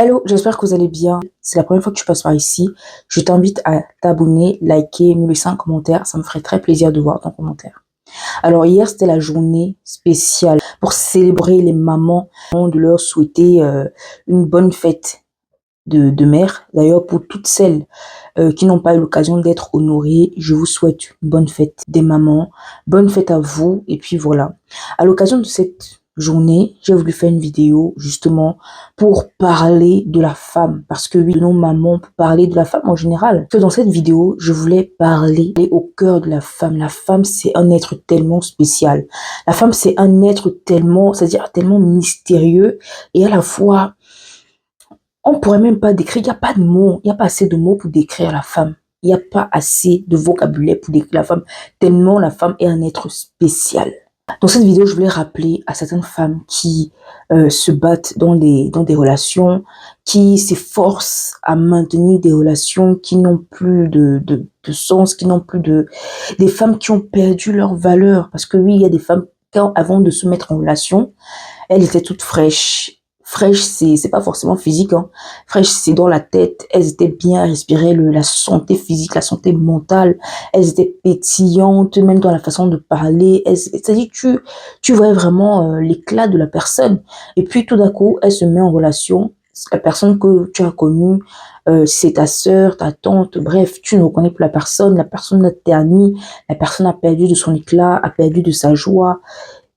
Hello, j'espère que vous allez bien. C'est la première fois que tu passes par ici. Je t'invite à t'abonner, liker, me laisser un commentaire. Ça me ferait très plaisir de voir ton commentaire. Alors hier, c'était la journée spéciale pour célébrer les mamans, de leur souhaiter une bonne fête de mère. D'ailleurs, pour toutes celles qui n'ont pas eu l'occasion d'être honorées, je vous souhaite une bonne fête des mamans. Bonne fête à vous. Et puis voilà. À l'occasion de cette journée, j'ai voulu faire une vidéo justement pour parler de la femme. Parce que oui, le nom maman, pour parler de la femme en général. Que dans cette vidéo, je voulais parler au cœur de la femme. La femme, c'est un être tellement spécial. La femme, c'est un être tellement, c'est-à-dire tellement mystérieux et à la fois on pourrait même pas décrire, il n'y a pas de mots, il n'y a pas assez de mots pour décrire la femme. Il n'y a pas assez de vocabulaire pour décrire la femme, tellement la femme est un être spécial. Dans cette vidéo, je voulais rappeler à certaines femmes qui se battent dans des relations, qui s'efforcent à maintenir des relations qui n'ont plus de sens, qui n'ont plus de... Des femmes qui ont perdu leur valeur. Parce que oui, il y a des femmes, avant de se mettre en relation, elles étaient toutes fraîches. Fraîche, c'est pas forcément physique, hein. Fraîche, c'est dans la tête. Elles étaient bien, elles respiraient la santé physique, la santé mentale. Elles étaient pétillantes, même dans la façon de parler. C'est-à-dire, tu voyais vraiment l'éclat de la personne. Et puis, tout d'un coup, elle se met en relation. La personne que tu as connue, c'est ta sœur, ta tante, bref, tu ne reconnais plus la personne a terni, la personne a perdu de son éclat, a perdu de sa joie.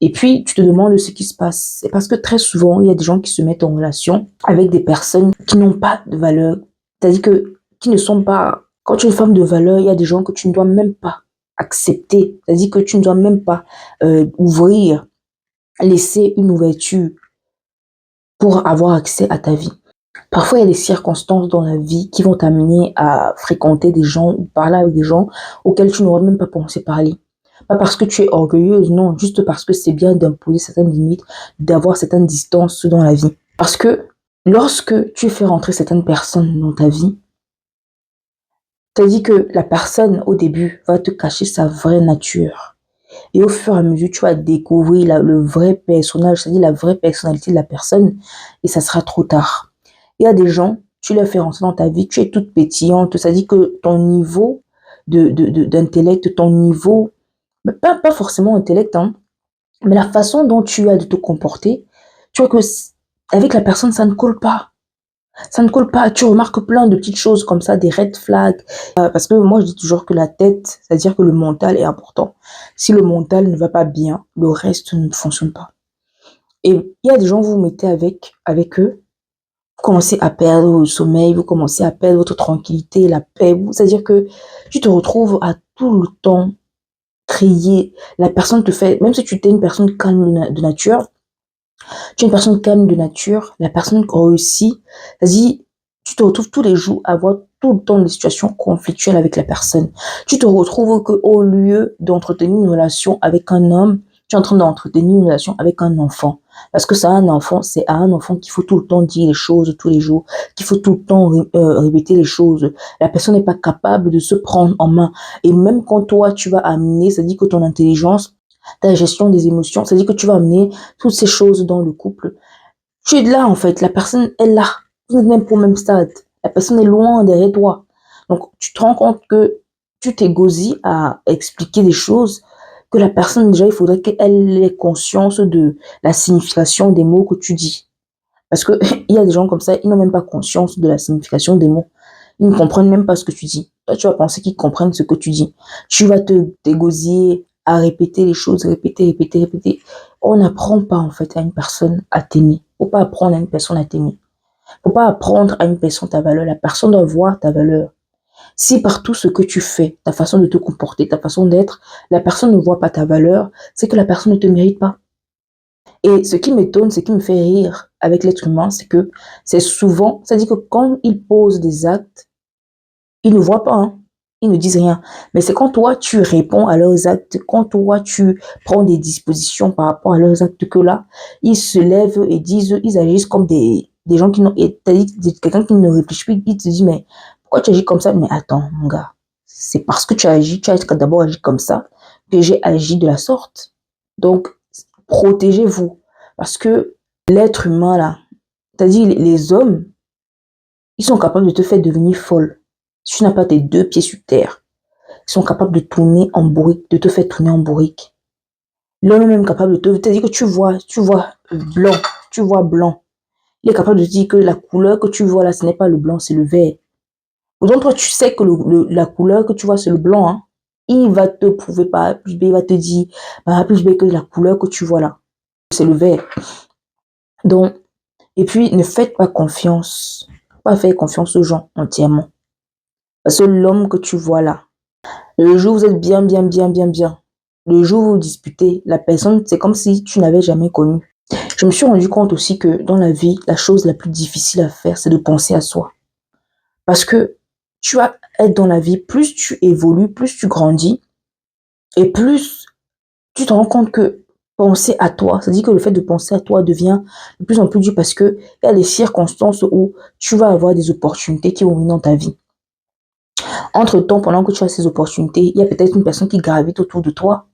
Et puis, tu te demandes ce qui se passe. C'est parce que très souvent, il y a des gens qui se mettent en relation avec des personnes qui n'ont pas de valeur. C'est-à-dire que, qui ne sont pas... Quand tu es une femme de valeur, il y a des gens que tu ne dois même pas accepter. C'est-à-dire que tu ne dois même pas ouvrir, laisser une ouverture pour avoir accès à ta vie. Parfois, il y a des circonstances dans la vie qui vont t'amener à fréquenter des gens ou parler avec des gens auxquels tu n'aurais même pas pensé parler. Pas parce que tu es orgueilleuse, non, juste parce que c'est bien d'imposer certaines limites, d'avoir certaines distances dans la vie. Parce que lorsque tu fais rentrer certaines personnes dans ta vie, t'as dit que la personne, au début, va te cacher sa vraie nature. Et au fur et à mesure, tu vas découvrir le vrai personnage, c'est-à-dire la vraie personnalité de la personne, et ça sera trop tard. Il y a des gens, tu les fais rentrer dans ta vie, tu es toute pétillante, c'est-à-dire que ton niveau d'intellect, ton niveau, pas forcément intellect, hein, mais la façon dont tu as de te comporter, tu vois que avec la personne, ça ne colle pas. Ça ne colle pas. Tu remarques plein de petites choses comme ça, des red flags. Parce que moi, je dis toujours que la tête, c'est-à-dire que le mental est important. Si le mental ne va pas bien, le reste ne fonctionne pas. Et il y a des gens, vous vous mettez avec eux, vous commencez à perdre le sommeil, vous commencez à perdre votre tranquillité, la paix. C'est-à-dire que tu te retrouves à tout le temps crier. La personne te fait, même si tu es une personne calme de nature, tu es une personne calme de nature, la personne réussit, vas-y, tu te retrouves tous les jours à avoir tout le temps des situations conflictuelles avec la personne. Tu te retrouves qu'au lieu d'entretenir une relation avec un homme, tu es en train d'entretenir une relation avec un enfant. Parce que c'est un enfant, c'est à un enfant qu'il faut tout le temps dire les choses tous les jours, qu'il faut tout le temps répéter les choses. La personne n'est pas capable de se prendre en main. Et même quand toi, tu vas amener, c'est-à-dire que ton intelligence, ta gestion des émotions, c'est-à-dire que tu vas amener toutes ces choses dans le couple. Tu es là, en fait, la personne est là. Vous n'êtes même pas au même stade. La personne est loin derrière toi. Donc, tu te rends compte que tu t'égosies à expliquer des choses que la personne, déjà, il faudrait qu'elle ait conscience de la signification des mots que tu dis. Parce que il y a des gens comme ça, ils n'ont même pas conscience de la signification des mots. Ils ne comprennent même pas ce que tu dis. Toi, tu vas penser qu'ils comprennent ce que tu dis. Tu vas te t'égosier à répéter les choses, répéter. On n'apprend pas, en fait, à une personne à t'aimer. Faut pas apprendre à une personne à t'aimer. Faut pas apprendre à une personne ta valeur. La personne doit voir ta valeur. Si par tout ce que tu fais, ta façon de te comporter, ta façon d'être, la personne ne voit pas ta valeur, c'est que la personne ne te mérite pas. Et ce qui m'étonne, ce qui me fait rire avec l'être humain, c'est que c'est souvent, c'est-à-dire que quand ils posent des actes, ils ne voient pas, hein, ils ne disent rien. Mais c'est quand toi, tu réponds à leurs actes, quand toi, tu prends des dispositions par rapport à leurs actes que là, ils se lèvent et disent, ils agissent comme des gens qui n'ont, et t'as dit, quelqu'un qui ne réfléchit plus, il te dit, mais pourquoi tu agis comme ça? Mais attends, mon gars, c'est parce que tu as d'abord agi comme ça, que j'ai agi de la sorte. Donc, protégez-vous. Parce que l'être humain, là, c'est-à-dire les hommes, Ils sont capables de te faire devenir folle. Si tu n'as pas tes deux pieds sur terre, ils sont capables de tourner en bourrique, de te faire tourner en bourrique. L'homme est même capable de te dire que tu vois blanc, tu vois blanc. Il est capable de te dire que la couleur que tu vois là, ce n'est pas le blanc, c'est le vert. Pourtant, toi, tu sais que la couleur que tu vois, c'est le blanc. Hein. Il va te prouver par A plus B, il va te dire par A plus B que la couleur que tu vois là, c'est le vert. Donc, et puis, ne faites pas confiance. Pas faire confiance aux gens entièrement. Parce que l'homme que tu vois là, le jour où vous êtes bien, le jour où vous disputez, la personne, c'est comme si tu n'avais jamais connu. Je me suis rendu compte aussi que dans la vie, la chose la plus difficile à faire, c'est de penser à soi. Parce que tu vas être dans la vie, plus tu évolues, plus tu grandis, et plus tu te rends compte que penser à toi, c'est-à-dire que le fait de penser à toi devient de plus en plus dur parce que il y a des circonstances où tu vas avoir des opportunités qui vont venir dans ta vie. Entre-temps, pendant que tu as ces opportunités, il y a peut-être une personne qui gravite autour de toi.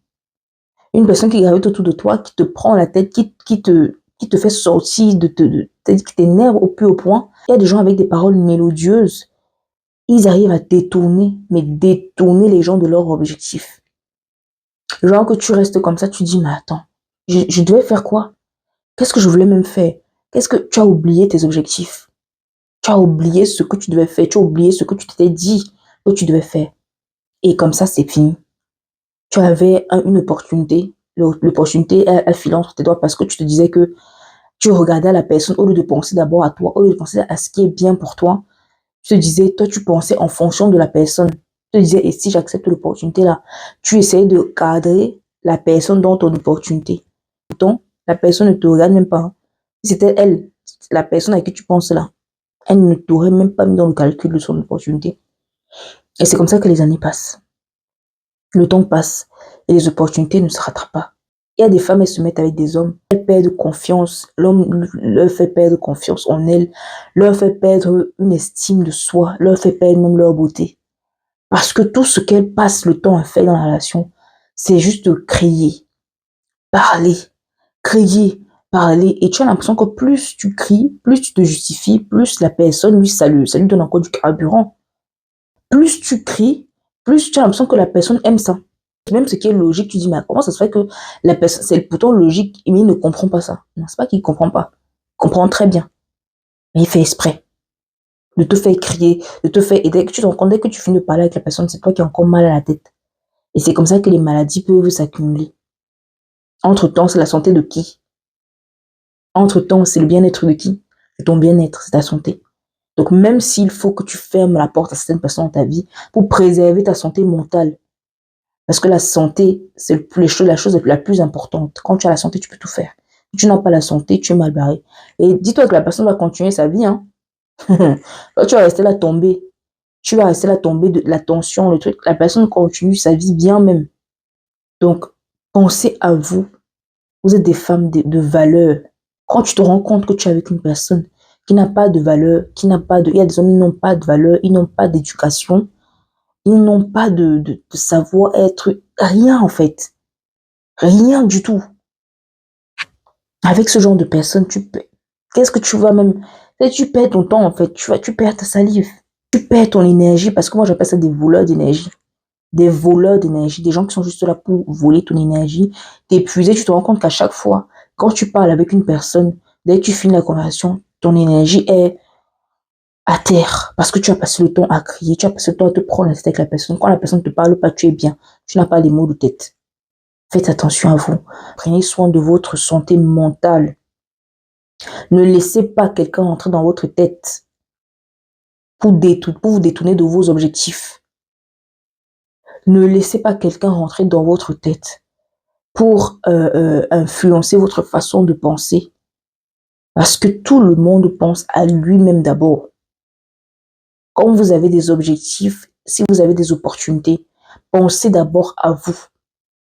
Une personne qui gravite autour de toi, qui te prend la tête, qui te fait sortir, qui t'énerve au plus haut point. Il y a des gens avec des paroles mélodieuses. Ils arrivent à détourner, mais détourner les gens de leur objectif. Genre que tu restes comme ça, tu dis, mais attends, je devais faire quoi? Qu'est-ce que je voulais même faire? Qu'est-ce que tu as oublié tes objectifs? Tu as oublié ce que tu devais faire, tu as oublié ce que tu t'étais dit que tu devais faire. Et comme ça, c'est fini. Tu avais une opportunité, l'opportunité, elle file entre tes doigts parce que tu te disais que tu regardais à la personne au lieu de penser d'abord à toi, au lieu de penser à ce qui est bien pour toi. Tu te disais, toi, tu pensais en fonction de la personne. Tu te disais, et si j'accepte l'opportunité là, tu essayais de cadrer la personne dans ton opportunité. Pourtant, la personne ne te regarde même pas. Si c'était elle, la personne à qui tu penses là, elle ne t'aurait même pas mis dans le calcul de son opportunité. Et c'est comme ça que les années passent. Le temps passe et les opportunités ne se rattrapent pas. Il y a des femmes, elles se mettent avec des hommes, elles perdent confiance, l'homme leur fait perdre confiance en elles, leur fait perdre une estime de soi, leur fait perdre même leur beauté. Parce que tout ce qu'elles passent le temps à faire dans la relation, c'est juste crier, parler, crier, parler. Et tu as l'impression que plus tu cries, plus tu te justifies, plus la personne, lui, ça lui donne encore du carburant. Plus tu cries, plus tu as l'impression que la personne aime ça. Même ce qui est logique, tu dis, mais comment ça se fait que la personne, c'est pourtant logique, mais il ne comprend pas ça. Non, c'est pas qu'il ne comprend pas. Il comprend très bien. Mais il fait exprès de te faire crier, de te faire aider. Tu te rends compte, dès que tu finis de parler avec la personne, c'est toi qui as encore mal à la tête. Et c'est comme ça que les maladies peuvent s'accumuler. Entre-temps, c'est la santé de qui? Entre-temps, c'est le bien-être de qui? C'est ton bien-être, c'est ta santé. Donc, même s'il faut que tu fermes la porte à certaines personnes dans ta vie pour préserver ta santé mentale, parce que la santé, c'est la chose la plus importante. Quand tu as la santé, tu peux tout faire. Si tu n'as pas la santé, tu es mal barré. Et dis-toi que la personne va continuer sa vie. Hein. Tu vas rester là tomber. Tu vas rester là tomber de la tension, le truc. La personne continue sa vie bien même. Donc, pensez à vous. Vous êtes des femmes de valeur. Quand tu te rends compte que tu es avec une personne qui n'a pas de valeur, qui n'a pas de... Il y a des hommes qui n'ont pas de valeur, ils n'ont pas d'éducation, ils n'ont pas de savoir-être, rien en fait. Rien du tout. Avec ce genre de personnes, qu'est-ce que tu vas même... Tu perds ton temps en fait, tu perds ta salive. Tu perds ton énergie parce que moi j'appelle ça des voleurs d'énergie. Des voleurs d'énergie, des gens qui sont juste là pour voler ton énergie, t'épuiser. Tu te rends compte qu'à chaque fois, quand tu parles avec une personne, dès que tu finis la conversation, ton énergie est à terre parce que tu as passé le temps à crier, tu as passé le temps à te prendre la tête avec la personne. Quand la personne ne te parle pas, tu es bien. Tu n'as pas les mots de tête. Faites attention à vous. Prenez soin de votre santé mentale. Ne laissez pas quelqu'un entrer dans votre tête pour vous détourner de vos objectifs. Ne laissez pas quelqu'un rentrer dans votre tête pour influencer votre façon de penser. Parce que tout le monde pense à lui-même d'abord. Quand vous avez des objectifs, si vous avez des opportunités, pensez d'abord à vous.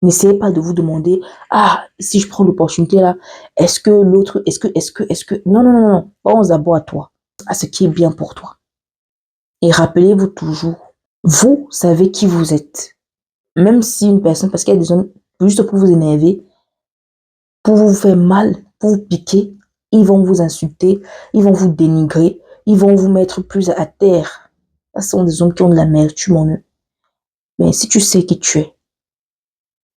N'essayez pas de vous demander, ah, si je prends l'opportunité là, est-ce que l'autre, non, non, non, non, pense d'abord à toi, à ce qui est bien pour toi. Et rappelez-vous toujours, vous savez qui vous êtes. Même si une personne, parce qu'il y a des gens, juste pour vous énerver, pour vous faire mal, pour vous piquer, ils vont vous insulter, ils vont vous dénigrer, Ils vont vous mettre plus à terre. Ce sont des hommes qui ont de l'amertume en eux. Mais si tu sais qui tu es,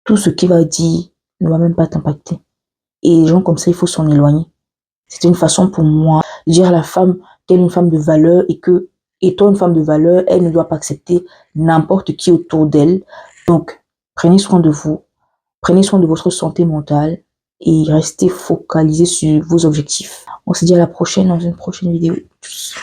tout ce qu'il va dire ne va même pas t'impacter. Et les gens comme ça, il faut s'en éloigner. C'est une façon pour moi de dire à la femme qu'elle est une femme de valeur et que, étant une femme de valeur, elle ne doit pas accepter n'importe qui autour d'elle. Donc, prenez soin de vous, prenez soin de votre santé mentale et restez focalisé sur vos objectifs. On se dit à la prochaine dans une prochaine vidéo. Tchuss.